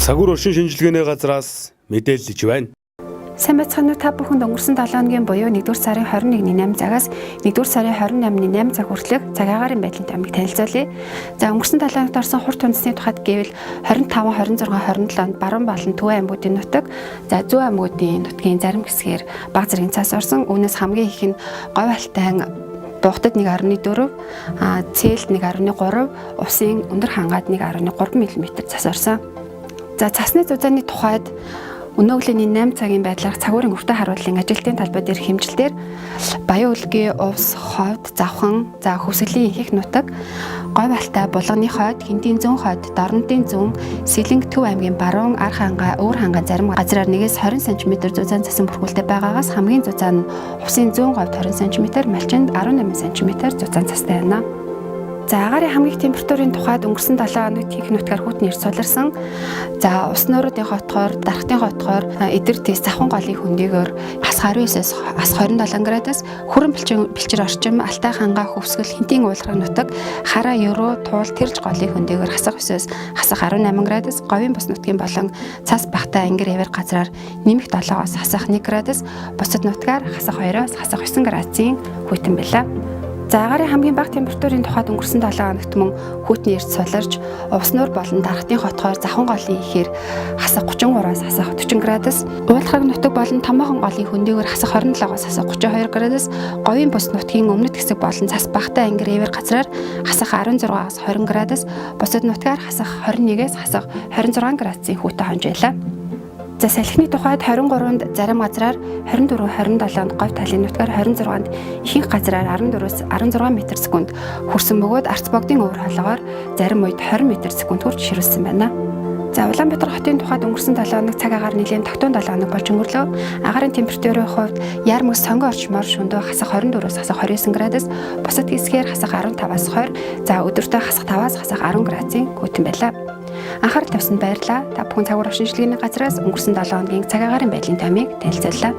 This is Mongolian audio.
Цагуур оршин шинжилгээний газраас мэдээлж байна. Сайн байцгаана уу та бүхэнд өнгөрсөн 7 хоногийн буюу 1-р сарын 21-ний 8 цагаас 1-р сарын 28-ны 8 цаг хүртэлх цаг агаарын байдлын томыг танилцуулъя. За өнгөрсөн 7 хоногт орсон хурд үндэсний тухайд гэвэл 25, 26, 27-нд баруун болон Төв аймагуудын нутаг, за Зүүн аймагуудын нутгийн зарим хэсгээр бага зэргийн цас орсон. Үүнээс хамгийн их нь Говь Алтай Бугтад 1.4, Цээлд 1.3, Усын Өндөр хангаад 1.3 мм цас орсон. За цасны зузааны тухайд өнөө өглөөний 8 цагийн байдлаар цагуурын өртөө харууллын ажилтны талбай дээр хэмжилтээр Баян Үлгийн Увс, Ховд, Завхан, за Хүсгэлийн ихэнх нутаг, Говь Алтай, Булганы хойд, Хинтийн зүүн хойд, Дорнодын зүүн, Сэлэнг Төв аймгийн баруун, Ар хангаа, Өвөр хангаа зарим газраар 1-20 см зузаан цасан бүрхүүлтэй байгаагаас хамгийн зузаан нь Хувсын зүүн говьд 20 см, Малчинд 18 см зузаан цастай байна. За агаарын хамгийн их температурын тухайд өнгөрсөн 7 хоногт их нутгаар хүйтний эрс суларсан. За ус нуурын хотгоор, дархтын хотгоор, эдэр тэс завхан голын хөндийгөөр ас 19-с ас 27 градус, хүрэн бэлчээр орчим, Алтай хангаа, Хөвсгөл, Хинтийн ууларга нутаг, Хараа Ерөө, Туул, Тэрж голын хөндийгөөр хасах 9-с хасах 18 градус, Говийн бус нутгийн болон Цас Бахтай Ангир Эвэр газраар нэмэх 7-оос хасах 1 градус, бусад нутгаар хасах 2-оос хасах 9 градусын хүйтэн байлаа. За агаарын хамгийн бага температурын тухайд өнгөрсөн 7 хоногт мөн хүйтний эрс суларж, увс нуур болон дархтын хотгоор завхан голын ихээр хасах 33-аас хасах 40 градус, уулахаг нутаг болон томоохон голын хөндийгөөр хасах 27-аас хасах 32 градус, Говийн бус нутгийн өмнөд хэсэг болон Цас Бахтай Ангир Эвэр газраар хасах 16-аас 20 градус, бусад нутгаар хасах 21-ээс хасах 26 градусын хүйтэн хонж байлаа. За салхины тухайд 23-нд зарим газраар 24, 27-нд Говь талын нутгаар 26-нд ихэнх газраар 14-өөс 16 м/сек хүрсэн бөгөөд Арц богдын өвөр хоолоогоор зарим үед 20 м/сек хүрч ширүүлсэн байна. За Улаанбаатар хотын тухайд өнгөрсөн 7 хоног цаг агаар нэлээд тогтун 7 хоног болж өнгөрлөө. Агаарын температурын хувьд Яармөс сонгон орчмоор шөнөдөө хасах 24-өөс хасах 29 градус, бусад хэсгээр хасах 15-аас 20, за өдөртөө хасах 5-аас хасах 10 градусын хүйтэн байлаа. Анхаарал тавьсанд баярлалаа. Та бүхэн цагуур оршин шинжилгээний газраас өнгөрсөн 7 хоногийн цаг агаарын байдлын томыг танилцууллаа.